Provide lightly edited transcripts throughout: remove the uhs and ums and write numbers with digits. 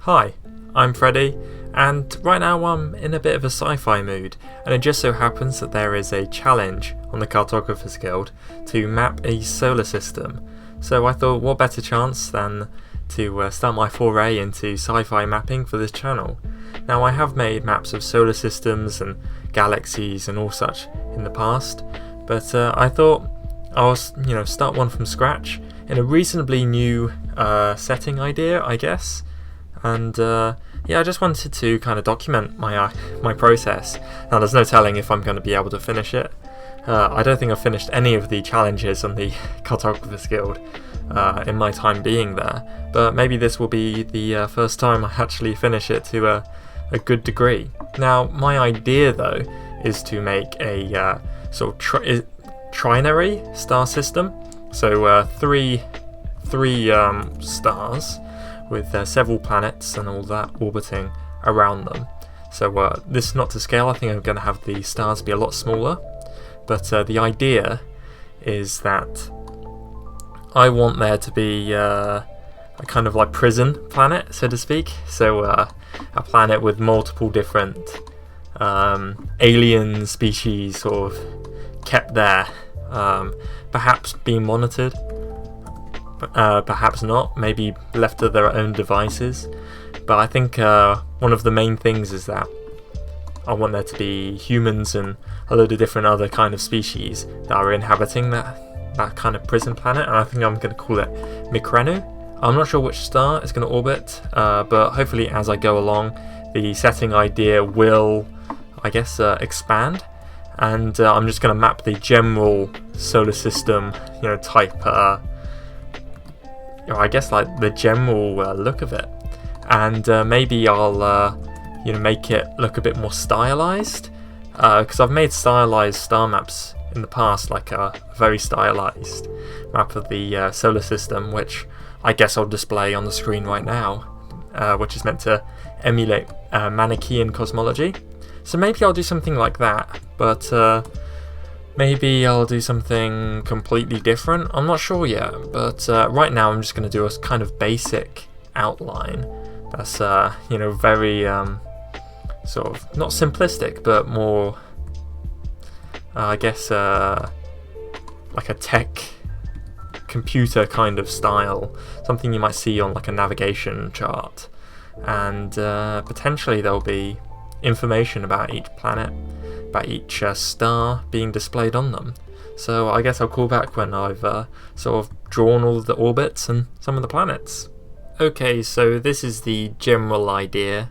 Hi, I'm Freddie, and right now I'm in a bit of a sci-fi mood, and it just so happens that there is a challenge on the Cartographer's Guild to map a solar system. So I thought, what better chance than to start my foray into sci-fi mapping for this channel. Now, I have made maps of solar systems and galaxies and all such in the past, but I thought I'll start one from scratch in a reasonably new setting idea, I guess. And I just wanted to kind of document my process. Now, there's no telling if I'm going to be able to finish it. I don't think I've finished any of the challenges on the Cartographer's Guild in my time being there, but maybe this will be the first time I actually finish it to a good degree. Now, my idea though is to make a sort of trinary star system, so three stars with several planets and all that orbiting around them. So this is not to scale. I think I'm going to have the stars be a lot smaller, but the idea is that I want there to be a kind of like prison planet, so to speak. So a planet with multiple different alien species sort of kept there, perhaps being monitored, perhaps not, maybe left to their own devices. But I think one of the main things is that I want there to be humans and a load of different other kind of species that are inhabiting that kind of prison planet, and I think I'm going to call it Mikrenu. I'm not sure which star it's going to orbit, but hopefully as I go along the setting idea will, I guess, expand, and I'm just going to map the general solar system, type, I guess like the general look of it, and maybe I'll make it look a bit more stylized, because I've made stylized star maps in the past, like a very stylized map of the solar system, which I guess I'll display on the screen right now, which is meant to emulate Manichaean cosmology. So maybe I'll do something like that, but maybe I'll do something completely different. I'm not sure yet, but right now I'm just going to do a kind of basic outline that's very sort of not simplistic, but more I guess like a tech computer kind of style, something you might see on like a navigation chart, and potentially there'll be information about each planet, about each star being displayed on them. So I guess I'll call back when I've sort of drawn all of the orbits and some of the planets. Okay, so this is the general idea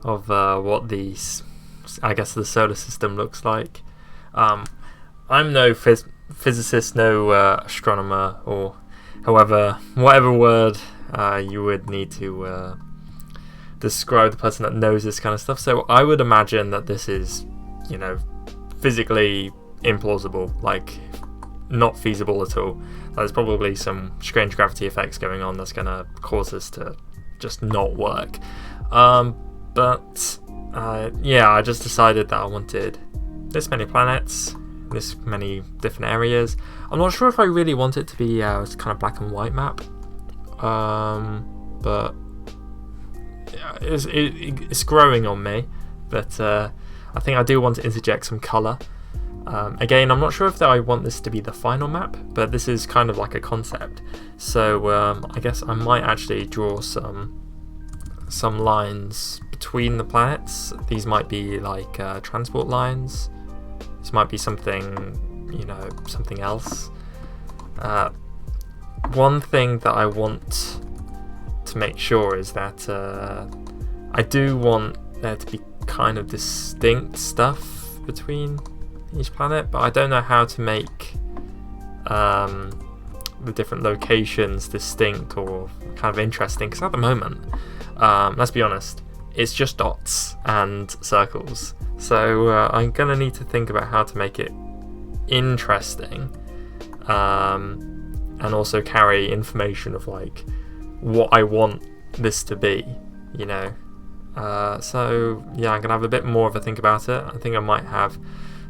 of what the solar system looks like. I'm no physicist, no astronomer, or whatever word you would need to describe the person that knows this kind of stuff. So I would imagine that this is, physically implausible, like not feasible at all. There's probably some strange gravity effects going on that's going to cause this to just not work. But I just decided that I wanted this many planets, this many different areas. I'm not sure if I really want it to be a kind of black and white map, but it's growing on me. But I think I do want to interject some colour. Again, I'm not sure if I want this to be the final map, but this is kind of like a concept. So I guess I might actually draw some lines between the planets. These might be like transport lines. This might be something, something else. One thing that I want to make sure is that I do want there to be kind of distinct stuff between each planet, but I don't know how to make the different locations distinct or kind of interesting, because at the moment, let's be honest, it's just dots and circles. So I'm gonna need to think about how to make it interesting, and also carry information of like what I want this to be, so yeah, I'm gonna have a bit more of a think about it. I think I might have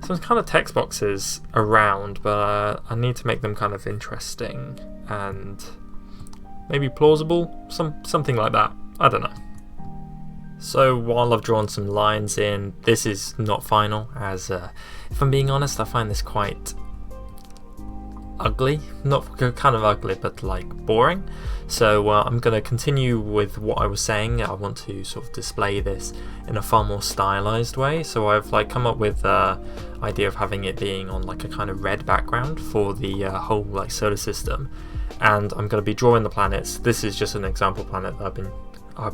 some kind of text boxes around, but I need to make them kind of interesting and maybe plausible, something like that. I don't know. So while I've drawn some lines in, this is not final, as if I'm being honest, I find this quite ugly. Not kind of ugly, but like boring. So I'm going to continue with what I was saying. I want to sort of display this in a far more stylized way. So I've like come up with the idea of having it being on like a kind of red background for the whole like solar system. And I'm going to be drawing the planets. This is just an example planet that I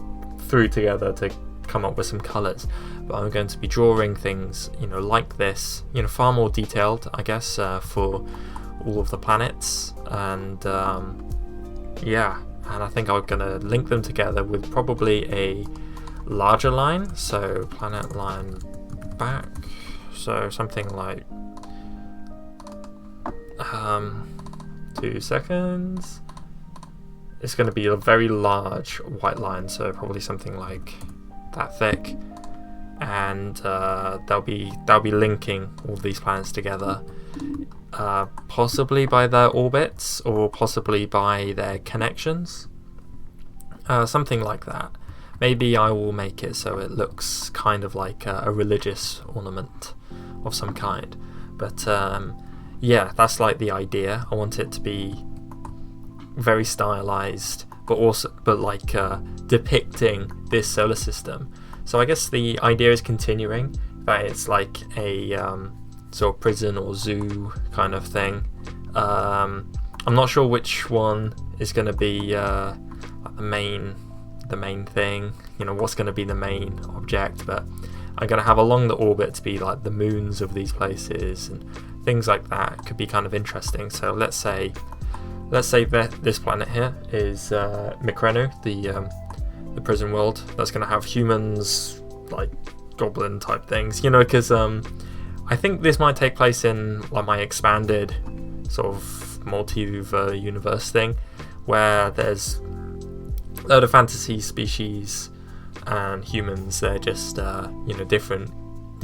threw together to come up with some colors, but I'm going to be drawing things, you know, like this, you know, far more detailed, I guess, for all of the planets. And yeah, and I think I'm going to link them together with probably a larger line, so planet line back, so something like 2 seconds. It's going to be a very large white line, so probably something like that thick, and they'll be linking all these planets together, possibly by their orbits or possibly by their connections, something like that. Maybe I will make it so it looks kind of like a religious ornament of some kind, but yeah, that's like the idea. I want it to be very stylized, but like depicting this solar system. So I guess the idea is continuing, that it's like a sort of prison or zoo kind of thing. I'm not sure which one is going to be like the main thing, you know, what's going to be the main object, but I'm going to have along the orbit to be like the moons of these places and things like that. Could be kind of interesting. So let's say that this planet here is Mikrenu, the prison world. That's going to have humans, like goblin type things, you know, because I think this might take place in like my expanded sort of multi-universe universe thing, where there's a load of fantasy species and humans. They're just you know, different,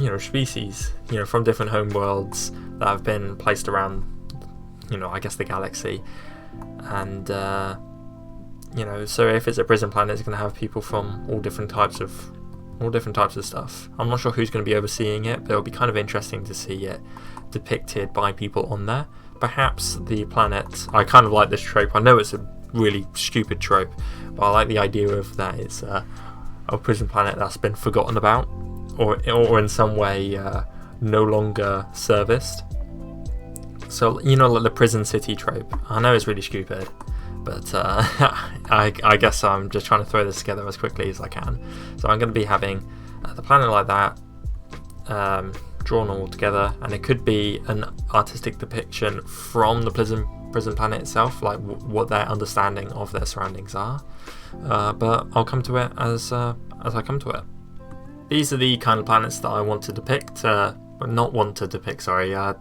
you know, species, you know, from different home worlds that have been placed around, you know, I guess the galaxy. And you know, so if it's a prison planet, it's going to have people from all different types of stuff. I'm not sure who's going to be overseeing it, but it'll be kind of interesting to see it depicted by people on there. Perhaps the planet, I kind of like this trope. I know it's a really stupid trope, but I like the idea of that it's a prison planet that's been forgotten about, or in some way no longer serviced. So, you know, like the prison city trope. I know it's really stupid, but I guess I'm just trying to throw this together as quickly as I can. So I'm going to be having the planet like that, drawn all together, and it could be an artistic depiction from the prison planet itself, like what their understanding of their surroundings are. But I'll come to it as I come to it. These are the kind of planets that I want to depict. That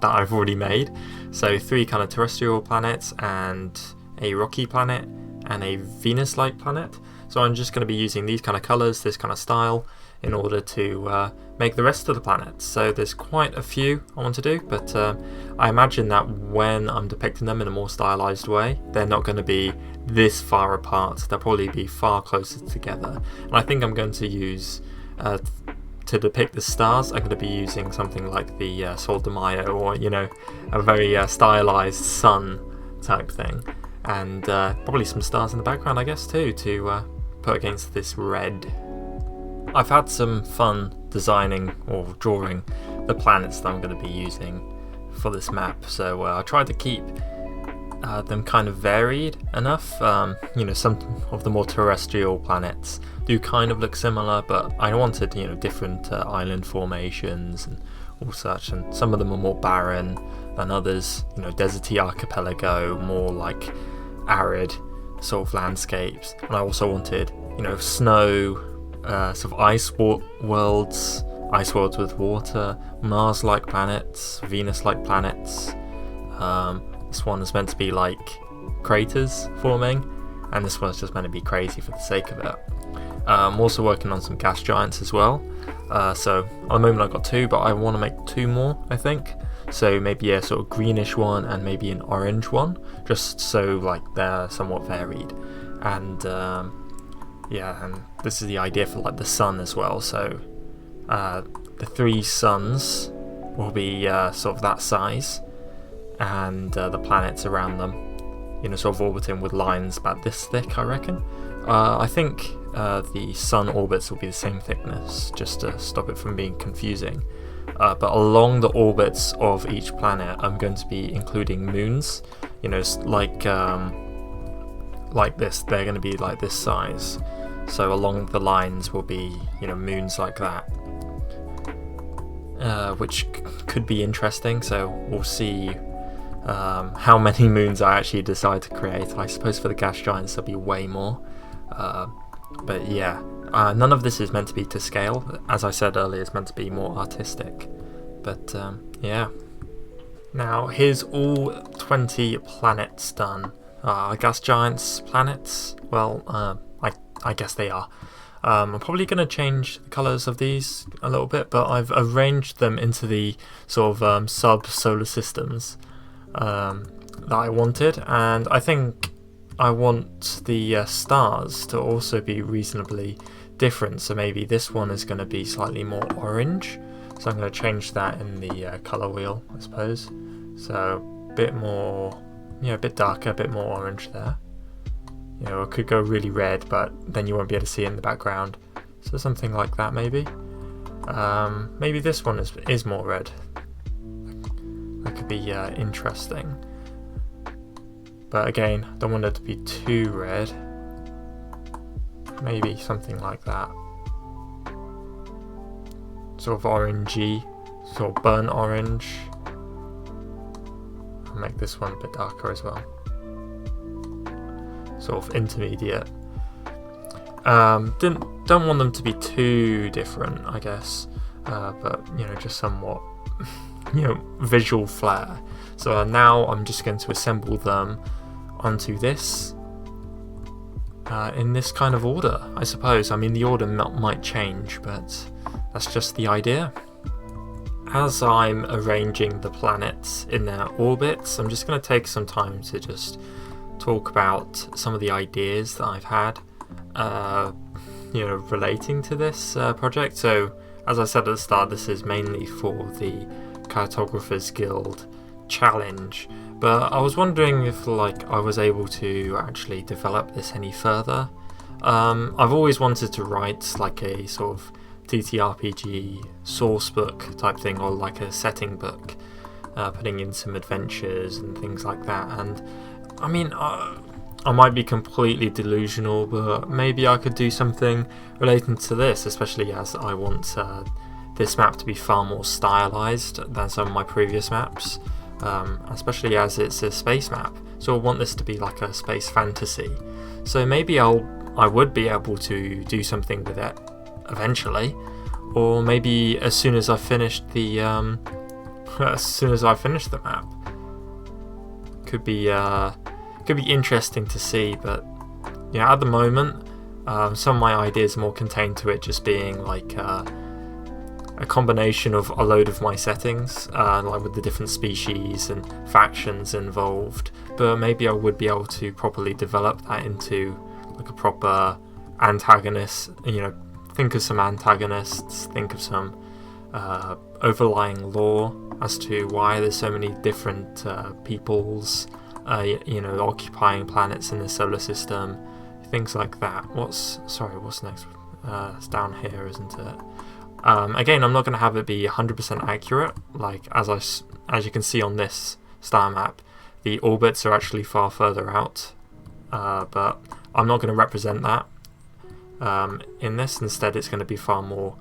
I've already made. So 3 kind of terrestrial planets and a rocky planet and a Venus-like planet. So I'm just going to be using these kind of colours, this kind of style, in order to make the rest of the planets. So there's quite a few I want to do, but I imagine that when I'm depicting them in a more stylized way, they're not going to be this far apart. They'll probably be far closer together. And I think I'm going to use to depict the stars, I'm going to be using something like the Sol de Mayo, or, you know, a very stylized sun type thing, and probably some stars in the background, I guess, too, to put against this red. I've had some fun designing or drawing the planets that I'm going to be using for this map, so I tried to keep them kind of varied enough. You know, some of the more terrestrial planets do kind of look similar, but I wanted, you know, different island formations and all such, and some of them are more barren than others, you know, deserty archipelago, more like arid sort of landscapes. And I also wanted, you know, snow, sort of ice worlds with water, Mars-like planets, Venus-like planets. This one is meant to be like craters forming, and this one's just meant to be crazy for the sake of it. I'm also working on some gas giants as well. So at the moment I've got 2, but I want to make 2 more, I think. So maybe a sort of greenish one and maybe an orange one, just so like they're somewhat varied. And yeah, and this is the idea for like the sun as well. So the 3 suns will be sort of that size, and the planets around them, you know, sort of orbiting with lines about this thick, I reckon. I think the sun orbits will be the same thickness, just to stop it from being confusing. But along the orbits of each planet, I'm going to be including moons. You know, like this, they're going to be like this size. So along the lines will be, you know, moons like that, which could be interesting. So we'll see how many moons I actually decide to create. I suppose for the gas giants there'll be way more. But yeah, none of this is meant to be to scale. As I said earlier, it's meant to be more artistic. But yeah. Now here's all 20 planets done. Gas giants planets? Well, I guess they are. I'm probably going to change the colours of these a little bit, but I've arranged them into the sort of sub-solar systems that I wanted, and I think I want the stars to also be reasonably different. So maybe this one is going to be slightly more orange, so I'm going to change that in the colour wheel, I suppose. So a bit more, you know, a bit darker, a bit more orange there. You know, it could go really red, but then you won't be able to see it in the background. So something like that, maybe. Maybe this one is more red. That could be interesting. But again, don't want it to be too red. Maybe something like that. Sort of orangey, sort of burnt orange. I'll make this one a bit darker as well. Sort of intermediate. Don't want them to be too different, I guess, but you know, just somewhat, you know, visual flair. So now I'm just going to assemble them onto this in this kind of order, I suppose. I mean, the order might change, but that's just the idea. As I'm arranging the planets in their orbits, I'm just going to take some time to just talk about some of the ideas that I've had, you know, relating to this project. So, as I said at the start, this is mainly for the Cartographers Guild challenge, but I was wondering if, like, I was able to actually develop this any further. I've always wanted to write like a sort of TTRPG source book type thing, or like a setting book, putting in some adventures and things like that. And I mean, I might be completely delusional, but maybe I could do something relating to this, especially as I want this map to be far more stylized than some of my previous maps, especially as it's a space map. So I want this to be like a space fantasy. So maybe I would be able to do something with it eventually, or maybe as soon as I finished the map. Could be interesting to see, but yeah, at the moment, some of my ideas are more contained to it just being like a combination of a load of my settings, like with the different species and factions involved. But maybe I would be able to properly develop that into like a proper antagonist. You know, think of some antagonists, think of some overlying lore as to why there's so many different peoples, you know, occupying planets in the solar system, things like that. What's next? It's down here, isn't it? Again, I'm not going to have it be 100% accurate. Like as you can see on this star map, the orbits are actually far further out, but I'm not going to represent that in this. Instead, it's going to be far more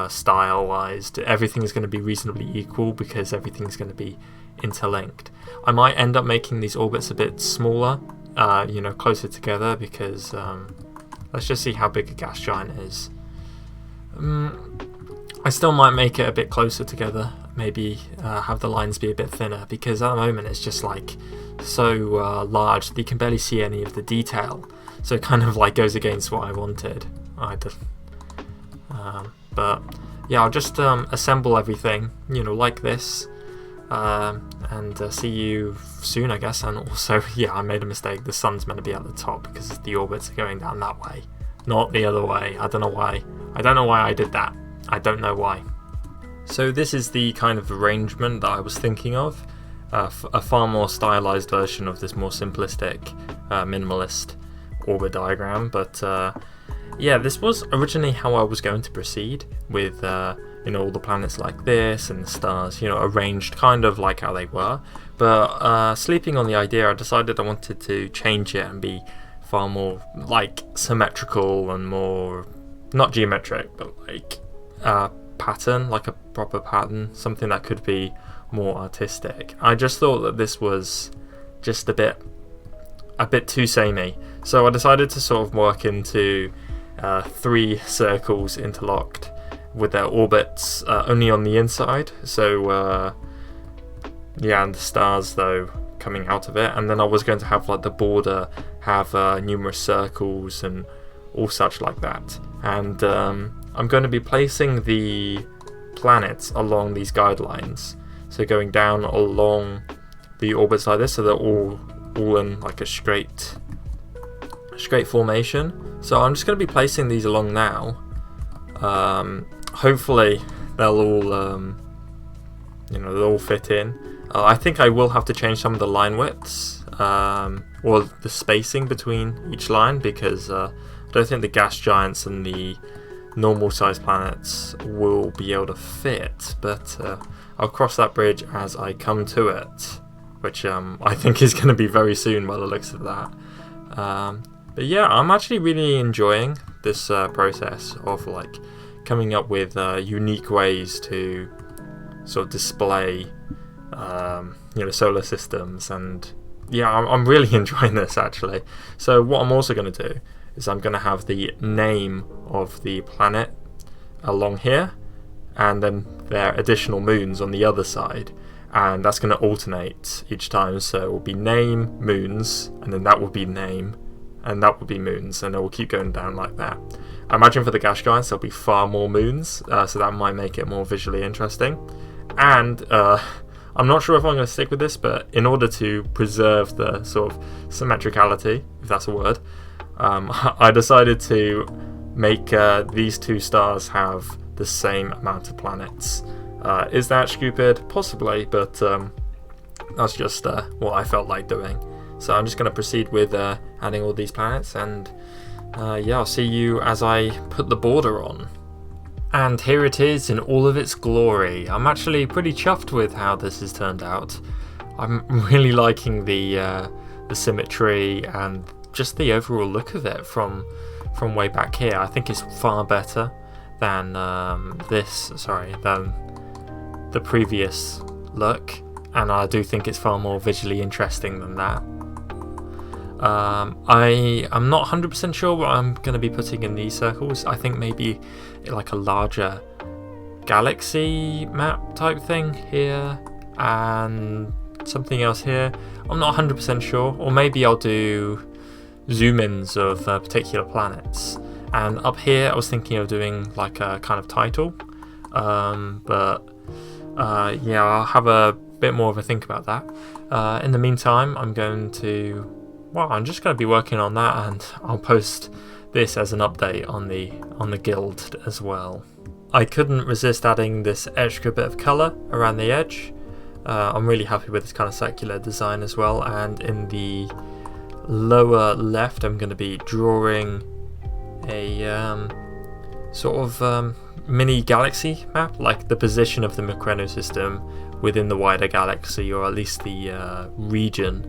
stylized. Everything is going to be reasonably equal because everything's going to be interlinked. I might end up making these orbits a bit smaller, you know, closer together, because let's just see how big a gas giant is. I still might make it a bit closer together, maybe have the lines be a bit thinner, because at the moment it's just like so large that you can barely see any of the detail, so it kind of like goes against what I wanted. But yeah, I'll just assemble everything, you know, like this, and see you soon, I guess. And also, yeah, I made a mistake. The sun's meant to be at the top because the orbits are going down that way. not the other way. I don't know why. I don't know why I did that. I don't know why. So this is the kind of arrangement that I was thinking of. A far more stylized version of this more simplistic, minimalist orbit diagram. But yeah, this was originally how I was going to proceed with all the planets like this and the stars, arranged kind of like how they were. But sleeping on the idea, I decided I wanted to change it and be far more like symmetrical and more, not geometric, but like pattern, like a proper pattern, something that could be more artistic. I just thought that this was just a bit too samey, so I decided to sort of work into 3 circles interlocked with their orbits only on the inside. So yeah, and the stars though coming out of it, and then I was going to have like the border have numerous circles and all such like that. And I'm going to be placing the planets along these guidelines, so going down along the orbits like this, so they're all in like a straight formation. So I'm just going to be placing these along now. Hopefully they'll all they'll all fit in. I think I will have to change some of the line widths, or the spacing between each line, because I don't think the gas giants and the normal sized planets will be able to fit, but I'll cross that bridge as I come to it, which I think is going to be very soon by the looks of that. But yeah, I'm actually really enjoying this process of like coming up with unique ways to sort of display solar systems, and yeah, I'm really enjoying this actually. So what I'm also going to do is I'm going to have the name of the planet along here, and then their additional moons on the other side, and that's going to alternate each time. So it will be name, moons, and then that will be name, and that will be moons, and it will keep going down like that. I imagine for the gas giants there'll be far more moons, so that might make it more visually interesting. And I'm not sure if I'm going to stick with this, but in order to preserve the sort of symmetricality, if that's a word, I decided to make these 2 stars have the same amount of planets. Is that stupid? Possibly, but that's just what I felt like doing. So I'm just going to proceed with adding all these planets, and yeah, I'll see you as I put the border on. And here it is in all of its glory. I'm actually pretty chuffed with how this has turned out. I'm really liking the symmetry and just the overall look of it from way back here. I think it's far better than than the previous look, and I do think it's far more visually interesting than that. I'm not 100% sure what I'm going to be putting in these circles. I think maybe like a larger galaxy map type thing here, and something else here. I'm not 100% sure, or maybe I'll do zoom-ins of particular planets. And up here I was thinking of doing like a kind of title, but yeah, I'll have a bit more of a think about that. In the meantime, I'm just going to be working on that, and I'll post this as an update on the guild as well. I couldn't resist adding this extra bit of colour around the edge. I'm really happy with this kind of circular design as well, and in the lower left I'm going to be drawing a sort of mini galaxy map, like the position of the Mercreno system within the wider galaxy, or at least the region.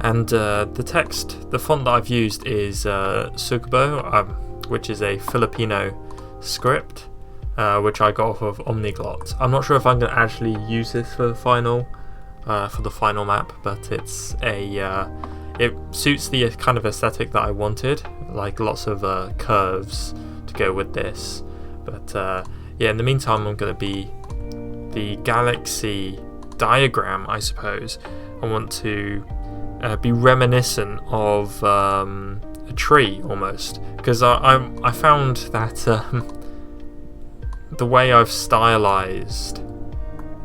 And the text, the font that I've used is Sugbo, which is a Filipino script, which I got off of Omniglot. I'm not sure if I'm going to actually use this for the final map, but it's it suits the kind of aesthetic that I wanted, like lots of curves to go with this. But yeah, in the meantime, I'm going to be the galaxy diagram, I suppose. I want to be reminiscent of a tree almost, because I found that the way I've stylized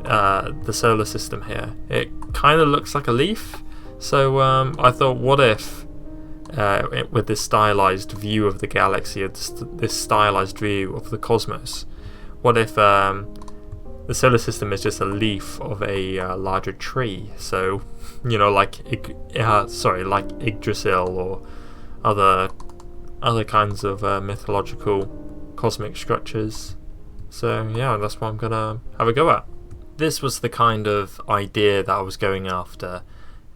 the solar system here, it kind of looks like a leaf. So I thought, what if with this stylized view of the galaxy, this stylized view of the cosmos? What if the solar system is just a leaf of a larger tree? So, like Yggdrasil or other kinds of mythological cosmic structures. So yeah, that's what I'm gonna have a go at. This was the kind of idea that I was going after,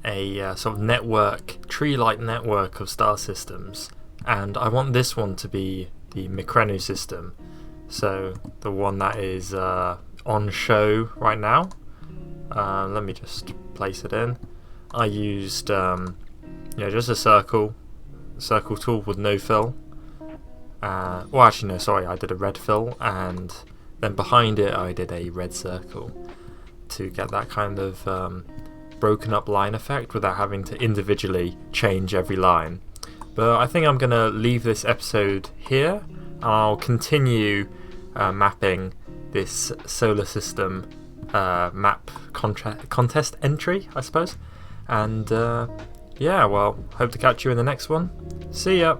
a sort of network, tree-like network of star systems, and I want this one to be the Micrenu system, so the one that is on show right now. Let me just place it in. I used just a circle tool with no fill. Well, actually no, sorry, I did a red fill, and then behind it I did a red circle to get that kind of broken up line effect without having to individually change every line. But I think I'm going to leave this episode here. I'll continue mapping this solar system map contest entry, I suppose. And yeah, well, hope to catch you in the next one. See ya!